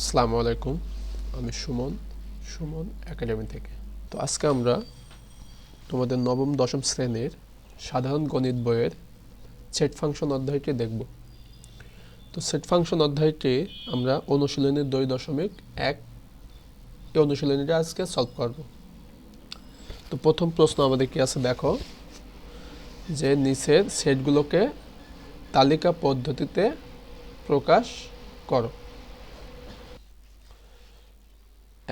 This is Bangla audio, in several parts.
আসসালামু আলাইকুম, আমি সুমন একাডেমি থেকে। তো আজকে আমরা তোমাদের নবম দশম শ্রেণীর সাধারণ গণিত বইয়ের সেট ফাংশন অধ্যায়টি দেখব। তো সেট ফাংশন অধ্যায়টি আমরা অনুশীলনী 2.1 এই অনুশীলনীটা আজকে সলভ করব। তো প্রথম প্রশ্ন আমাদের কি আছে দেখো, যে নিচের সেটগুলোকে তালিকা পদ্ধতিতে প্রকাশ করো।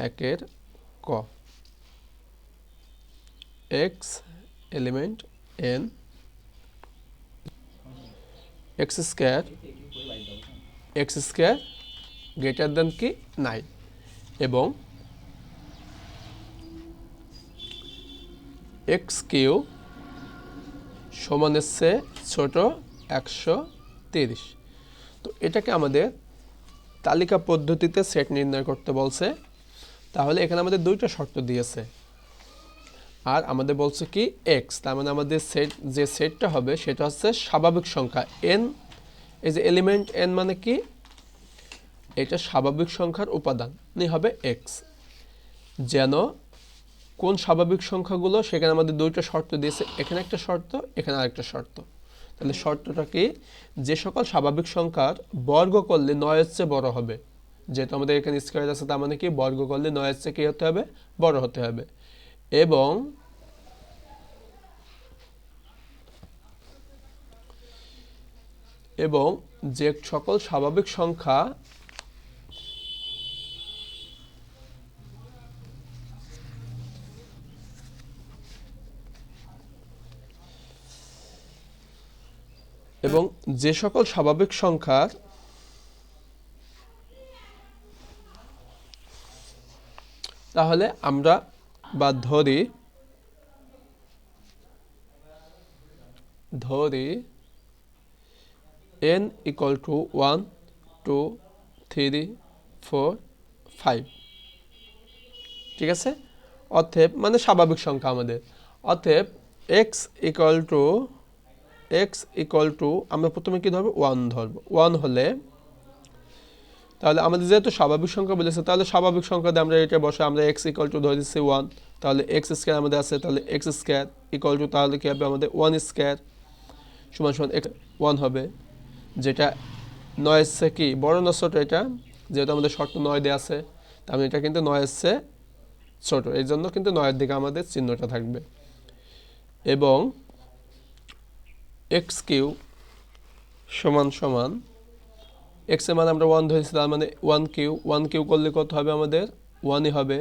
একের ক, x element N x square greater than কি 9 এবং এক্স কিউ সমানের চেয়ে ছোট 130। তো এটাকে আমাদের তালিকা পদ্ধতিতে সেট নির্ণয় করতে বলছে। তাহলে এখানে আমাদের দুইটা শর্ত দিয়েছে, আর আমাদের বলছে কি এক্স, তার মানে আমাদের সেট যে সেটটা হবে সেটা হচ্ছে স্বাভাবিক সংখ্যা এন। এই যে এলিমেন্ট এন মানে কি, এটা স্বাভাবিক সংখ্যার উপাদানই হবে এক্স। যেন কোন স্বাভাবিক সংখ্যাগুলো, সেখানে আমাদের দুইটা শর্ত দিয়েছে, এখানে একটা শর্ত, এখানে আরেকটা শর্ত। তাহলে শর্তটা কি, যে সকল স্বাভাবিক সংখ্যার বর্গ করলে 9 এর চেয়ে বড় হবে, যেহেতু আমাদের এখানে স্কয়ার আছে তার মানে কি বর্গ করলে 9 এর চেয়ে কি হতে হবে, বড় হতে হবে। এবং যে সকল স্বাভাবিক সংখ্যা সংখ্যার তাহলে আমরা বা ধরি n equal to 1 2 3 4 5, ঠিক আছে। অতএব মানে স্বাভাবিক সংখ্যা আমাদের, অতএব x equal to আমরা প্রথমে কি ধরবো, 1 ধরবো। 1 হলে তাহলে আমাদের যেহেতু স্বাভাবিক সংখ্যা বলেছে, তাহলে স্বাভাবিক সংখ্যা দিয়ে আমরা এটা বসে আমরা x equal to ধরে দিচ্ছি 1। তাহলে x স্কয়ার আমাদের আছে, তাহলে x স্কয়ার equal to তাহলে কি হবে আমাদের 1 স্কয়ার সমান 1 হবে, যেটা 9 এর চেয়ে কি বড় না ছোট। এটা যেহেতু আমাদের শর্ত 9 দেওয়া আছে, তার মানে এটা কিন্তু 9 এর চেয়ে ছোট, এই জন্য কিন্তু 9 এর দিকে আমাদের চিহ্নটা থাকবে। এবং এক্স কিউ সমান এক্স এর মান আমরা 1 ধরেছি, তার মানে 1 কিউ করলে কত হবে আমাদের 1ই হবে,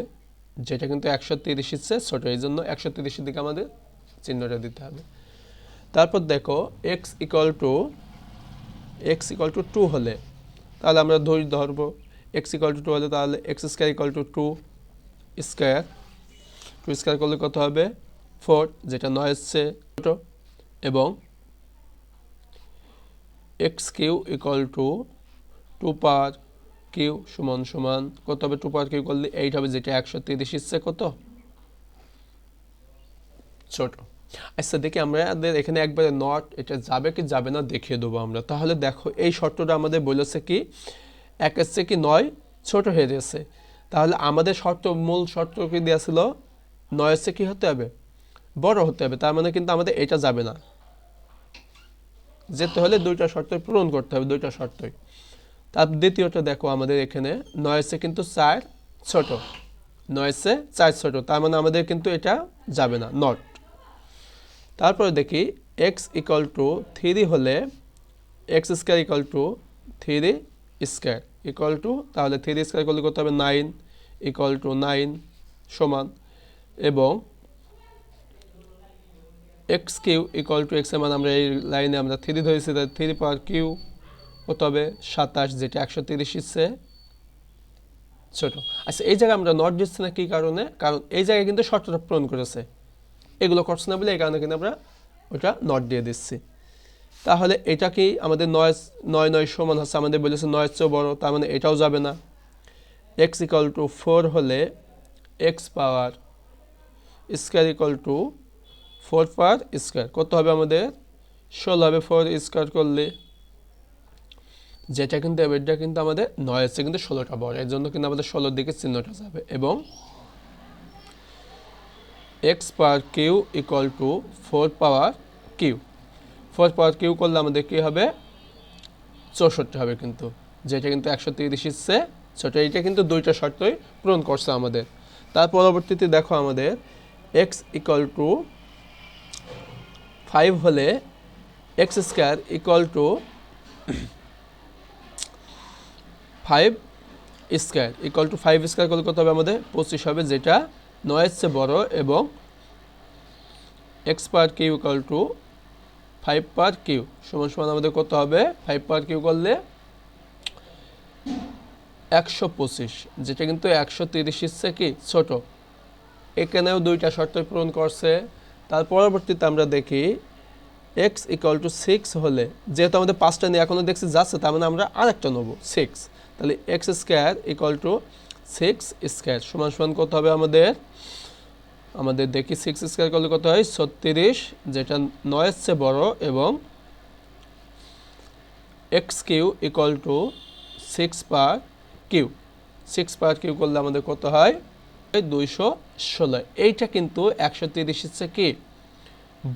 যেটা কিন্তু 130 এর চেয়ে ছোট, এই জন্য 130 এর দিকে আমাদের চিহ্নটা দিতে হবে। তারপর দেখো এক্স ইকুয়াল টু 2 হলে তাহলে আমরা ধরবো এক্স ইকুয়াল টু 2 হলে তাহলে x square equal to 2 square করলে কত হবে 4, যেটা 9 এর চেয়ে ছোট। এবং x q equal to 2 power q সমান কত হবে, 2 পাওয়ার কিউ করলে 8 হবে, যেটা 130 এর চেয়ে কত ছোট। আচ্ছা দেখি আমাদের এখানে একবারে নট, এটা যাবে কি যাবে না দেখিয়ে দেবো আমরা। তাহলে দেখো এই শর্তটা আমাদের বলেছে কি 1 এর চেয়ে কি 9 ছোট হয়ে গেছে, তাহলে আমাদের মূল শর্ত কি দেওয়া ছিল 9 এর চেয়ে কি হতে হবে, বড় হতে হবে। তার মানে কিন্তু আমাদের এটা যাবে না, যেতে হলে দুইটা শর্ত পূরণ করতে হবে, দুইটা শর্তই। তার দ্বিতীয়টা দেখো আমাদের এখানে 9 এর চেয়ে কিন্তু 4 ছোট, 9 এর চেয়ে 4 ছোট, তার মানে আমাদের কিন্তু এটা যাবে না, নট। তারপরে দেখি এক্স ইকুয়াল টু 3 হলে x square equal to 3 square equal to তাহলে 3 স্কয়ার করলে কত হবে 9 ইকুয়াল টু 9 সমান। এবং x q equal to x এর মান আমরা এই লাইনে আমরা 3 ধরেছি, তাহলে 3 পাওয়ার কিউ কত হবে 27, যেটা 130 এর চেয়ে ছোট। আচ্ছা এই জায়গায় আমরা নট দিচ্ছি না, কি কারণে, কারণ এই জায়গায় কিন্তু শর্তটা পূরণ করেছে, এগুলো করছে না বলে এই কারণে কিন্তু আমরা ওটা নট দিয়ে দিচ্ছি। তাহলে এটা কি আমাদের 9 সমান হচ্ছে, আমাদের বলেছে 9 এর চেয়ে বড়, তার মানে এটাও যাবে না। এক্স ইকুয়াল টু 4 হলে x power square equal to 4 power square কত হবে আমাদের 16 হবে, 4 স্কয়ার করলে। যেটা কিন্তু এটা কিন্তু আমাদের 9 এর চেয়ে কিন্তু 16টা বড়, এর জন্য কিন্তু আমাদের 16 দিকে চিহ্নটা যাবে। এবং x power q equal to 4 power q, 4 power q করলে আমাদের কী হবে 64 হবে, কিন্তু যেটা কিন্তু 130 এর চেয়ে ছোট। এইটা কিন্তু দুইটা শর্তই পূরণ করছে আমাদের। তার পরবর্তীতে দেখো আমাদের x ইকুয়াল টু 5 হলে x square equal to 5 square equal to 5 square করলে কত হবে আমাদের 25 হবে, যেটা 9 এর চেয়ে বড়। এবং x power q equal to 5 power q সমান সমান আমাদের কত হবে 5 পাওয়ার কিউ করলে 125, যেটা কিন্তু 130 এর চেয়ে কি ছোট। এখানেও দুইটা শর্ত পূরণ করছে। তার পরবর্তীতে আমরা দেখি x ইকুয়াল টু 6 হলে, যেহেতু আমাদের 5টা নিয়ে এখনও দেখছি যাচ্ছে, তার মানে আমরা আরেকটা নেবো 6, তাহলে x square equal to 6 square সমান সমান কত হবে আমাদের দেখি 6 স্কোয়ার করলে কত হয় 36, যেটা 9 এর চেয়ে বড়। এবং x q equal to 6 power q, 6 power q করলে আমাদের কত হয় 216। এইটা কিন্তু 130 এর চেয়ে কি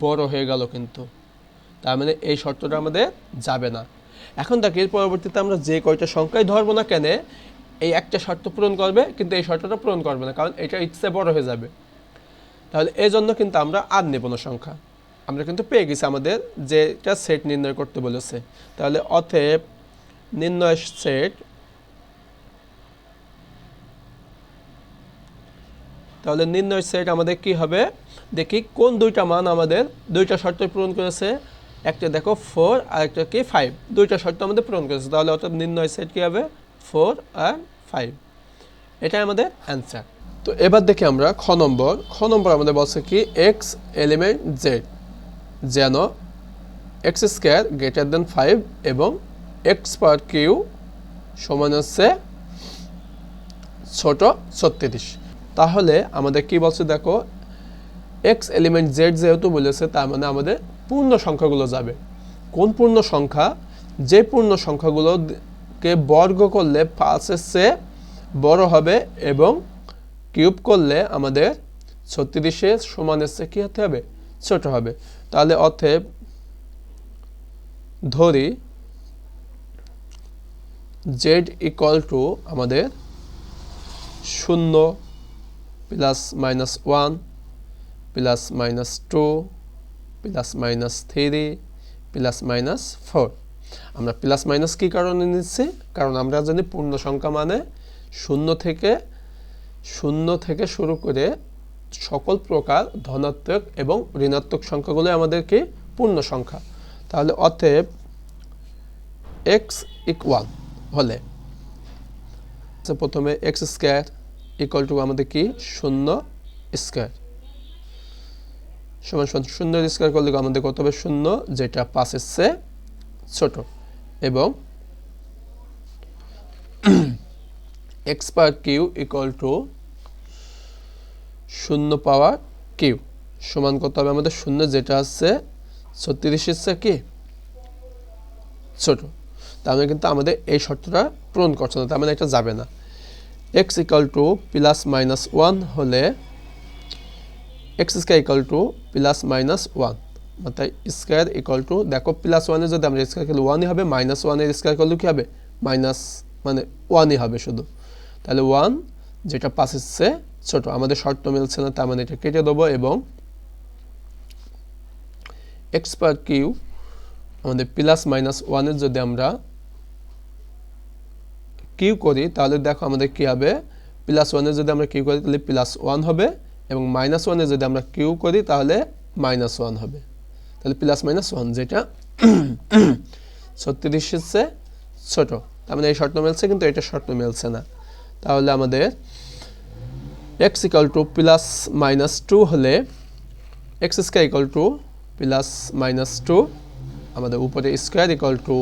বড় হয়ে গেল, কিন্তু তার মানে এই শর্তটা আমাদের যাবে না। এখন দেখি এর পরবর্তীতে আমরা যে কয়টা সংখ্যাই ধরবো না কেন, এই একটা শর্ত পূরণ করবে, কিন্তু এই শর্তটা পূরণ করবে না, কারণ এটা ইচ্ছে বড় হয়ে যাবে। তাহলে এই জন্য কিন্তু আমরা আর নেব না সংখ্যা, আমরা কিন্তু পেয়ে গেছি আমাদের যেটা সেট নির্ণয় করতে বলেছে। তাহলে অতএব নির্ণয় সেট, তাহলে নির্ণয় সেট আমাদের কি হবে দেখি কোন দুইটা মান আমাদের দুইটা শর্ত পূরণ করেছে। একটা দেখো 4 আর একটা কি 5, দুইটা শর্ত আমাদের পূরণ করেছে। তাহলে অর্থাৎ নির্ণয় সেট কি হবে 4 আর 5, এটাই আমাদের অ্যান্সার। তো এবার দেখি আমরা খ নম্বর আমাদের বলছে কি x এলিমেন্ট z যেন x স্কোয়ার গ্রেটার দেন 5 এবং x পাওয়ার কিউ সমান হচ্ছে ছোট 36। তাহলে আমাদের কি বলছে দেখো x এলিমেন্ট z যেহেতু বলেছে, তার মানে আমাদের পূর্ণ সংখ্যাগুলো যাবে। কোন পূর্ণ সংখ্যা? যে পূর্ণ সংখ্যাগুলোকে বর্গ করলে 5 এর চেয়ে বড় হবে এবং কিউব করলে আমাদের 36 সমানের চেয়ে কী হতে হবে ছোট হবে। তাহলে অতএব ধরি z ইকুয়াল টু আমাদের 0 plus minus 1 plus minus 2 plus minus 3 plus minus 4। আমরা প্লাস মাইনাস কী কারণে নিচ্ছি? কারণ আমরা জানি পূর্ণ সংখ্যা মানে শূন্য থেকে শুরু করে সকল প্রকার ধনাত্মক এবং ঋণাত্মক সংখ্যাগুলো আমাদের কি পূর্ণ সংখ্যা। তাহলে অতএব x ইকুয়াল হলে প্রথমে x স্কোয়ার ইকুয়াল টু আমাদের কি 0 স্কোয়ার সমান 0 স্কোয়ার করলে আমাদের কত হবে 0, যেটা 5 এর চেয়ে ছোট। এবং x power q equal to 0 power q সমান কত হবে আমাদের 0, যেটা আছে 36 এর চেয়ে কি ছোট। তার মানে কিন্তু আমাদের এই শর্তটা পূরণ করছে না, তার মানে এটা যাবে না। x equal to plus minus 1 হলে x square equal to plus minus 1, অর্থাৎ স্কোয়ার ইকুয়াল টু দেখো প্লাস 1 এর যদি আমরা স্কোয়ার করলে 1ই হবে, মাইনাস 1 এর স্কোয়ার করলে কী হবে মাইনাস মানে 1ই হবে শুধু। তাহলে 1 যেটা 5 এর চেয়ে ছোট, আমাদের শর্ত মিলছে না, তার মানে এটা কেটে দেবো। এবং x পাওয়ার কিউ আমাদের প্লাস মাইনাস 1 এর যদি আমরা কিউ করি তাহলে দেখো আমাদের কি হবে প্লাস 1 এর যদি আমরা কিউ করি তাহলে প্লাস 1 হবে, এবং মাইনাস 1 এর যদি আমরা কিউ করি তাহলে মাইনাস 1 হবে। তাহলে প্লাস মাইনাস 1 যেটা 36 এর চেয়ে ছোট, তার মানে এই শর্ত মিলছে, কিন্তু এটা শর্ত মিলছে না। তাহলে আমাদের x equal to plus minus 2 হলে x square equal to plus minus 2, আমাদের উপরে স্কোয়ার ইকুয়াল টু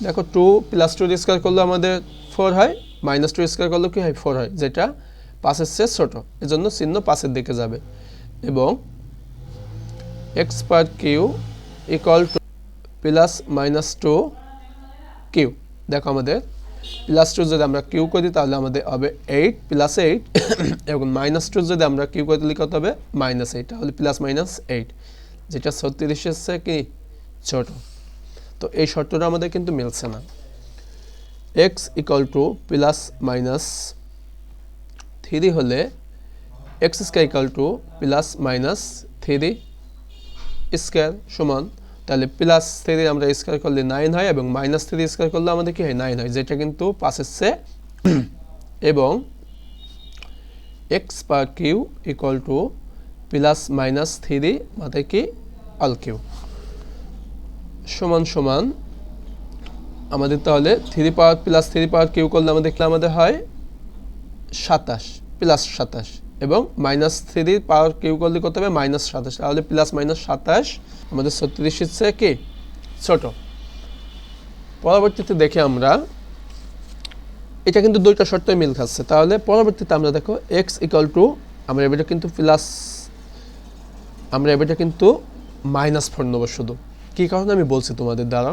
দেখো 2 প্লাস 2 স্কোয়ার করলে আমাদের 4 হয়, মাইনাস 2 স্কোয়ার করলে কি হয় 4 হয়, যেটা 5 এর চেয়ে ছোট, এজন্য চিহ্ন 5 এর দিকে যাবে। এবং x power q equal to plus minus 2 q দেখো আমাদের +2 যদি আমরা কিউ করি তাহলে আমাদের হবে 8 + 8 এবং -2 যদি আমরা কিউ করে দিলে কত হবে -8, তাহলে +-8 যেটা 36 এর কি ছোট। তো এই শর্তটা আমাদের কিন্তু মিলছে না। x ± 3 হলে x² +-3 সমান, তাহলে +3 আমরা স্কয়ার করলে 9 হয় এবং -3 স্কয়ার করলে আমাদের কি হয় 9 হয়, যেটা কিন্তু 5 এর চেয়ে এবং x/3 +-3 মানে কি অল কিউ সমান আমাদের তাহলে 3 পাওয়ার +3 পাওয়ার কিউ করলে আমাদের হয় 27 +27 এবং -3 পাওয়ার কিউ করলে কত হবে -27, তাহলে +-27 আমাদের 36 এর চেয়ে কি ছোট। পরবর্তীতে দেখে আমরা এটা কিন্তু দুইটা শর্তই মিল খাচ্ছে, তাহলে পরবর্তীতে আমরা দেখো x আমরা এটা কিন্তু -4 নেব শুধু, কি কারণে আমি বলছি তোমাদের দ্বারা।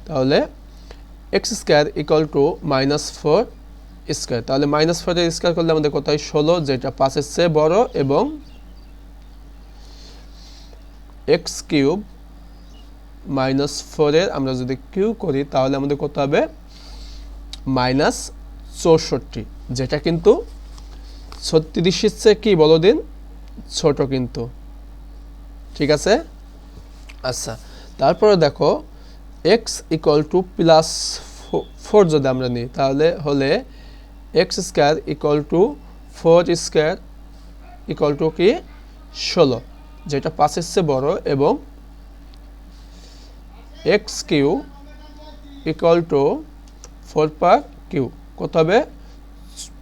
তাহলে x² -4 স্কয়ার, তাহলে -4 এর স্কয়ার করলে আমাদের কত হয় 16, যেটা 5 এর চেয়ে বড় এবং x³ -4 এর আমরা যদি কিউ করি তাহলে আমাদের কত হবে -64, যেটা কিন্তু 36 এর চেয়ে কি বলো দিন ছোট কিন্তু, ঠিক আছে। আচ্ছা, তারপরে দেখো x +4 যদি আমরা নিই তাহলে হলে x² = 4² কি 16, যেটা 5 এর চেয়ে বড় এবং x³ = 4/কিউ কত হবে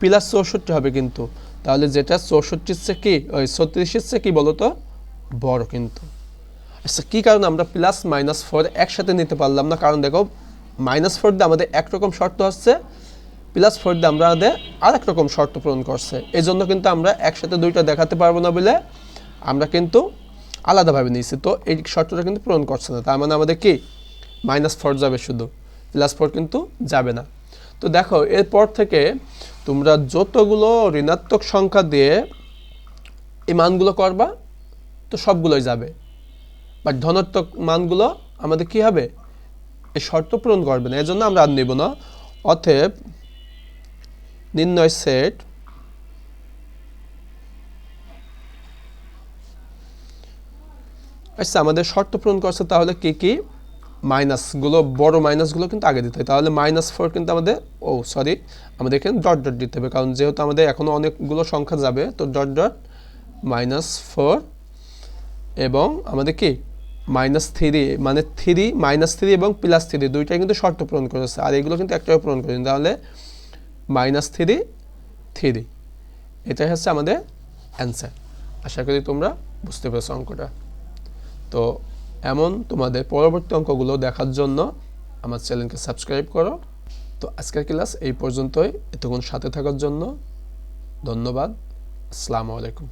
+64 হবে কিন্তু, তাহলে যেটা 64 এর চেয়ে কি 36 এর চেয়ে কি বলতো বড় কিন্তু। আচ্ছা, কি কারণে আমরা +-4 একসাথে নিতে পারলাম না, কারণ দেখো -4 দিয়ে আমাদের একরকম শর্ত হচ্ছে, +4 দিয়ে আমাদের আরেক রকম শর্ত পূরণ করছে, এই জন্য কিন্তু আমরা একসাথে দুইটা দেখাতে পারবো না বলে আমরা কিন্তু আলাদাভাবে নিয়েছি। তো এই শর্তটা কিন্তু পূরণ করছে না, তার মানে আমাদের কি -4 যাবে শুধু, +4 কিন্তু যাবে না। তো দেখো এরপর থেকে তোমরা যতগুলো ঋণাত্মক সংখ্যা দিয়ে এই মানগুলো করবা তো সবগুলোই যাবে, বাট ধনাত্মক মানগুলো আমাদের কি হবে এই শর্ত পূরণ করবে না, এজন্য আমরা আর নেব না। অতএব নির্ণয় সেট আচ্ছা আমাদের শর্ত পূরণ করছে, তাহলে কি মাইনাসগুলো বড় মাইনাসগুলো কিন্তু আগে দিতে হয়, তাহলে -4 কিন্তু আমাদের আমাদের এখানে ডট দিতে হবে, কারণ যেহেতু আমাদের এখনো অনেকগুলো সংখ্যা যাবে, তো -4 এবং আমাদের কি -3 মানে -3 এবং +3 দুইটাই কিন্তু শর্ত পূরণ করেছে, আর এগুলো কিন্তু একটাও পূরণ করেনি, তাহলে -3 এটাই হচ্ছে আমাদের অ্যান্সার। আশা করি তোমরা বুঝতে পেরেছো অঙ্কটা। তো এমন তোমাদের পরবর্তী অঙ্কগুলো দেখার জন্য আমার চ্যানেলকে সাবস্ক্রাইব করো। তো আজকের ক্লাস এই পর্যন্তই, এতক্ষণ সাথে থাকার জন্য ধন্যবাদ। আসসালামু আলাইকুম।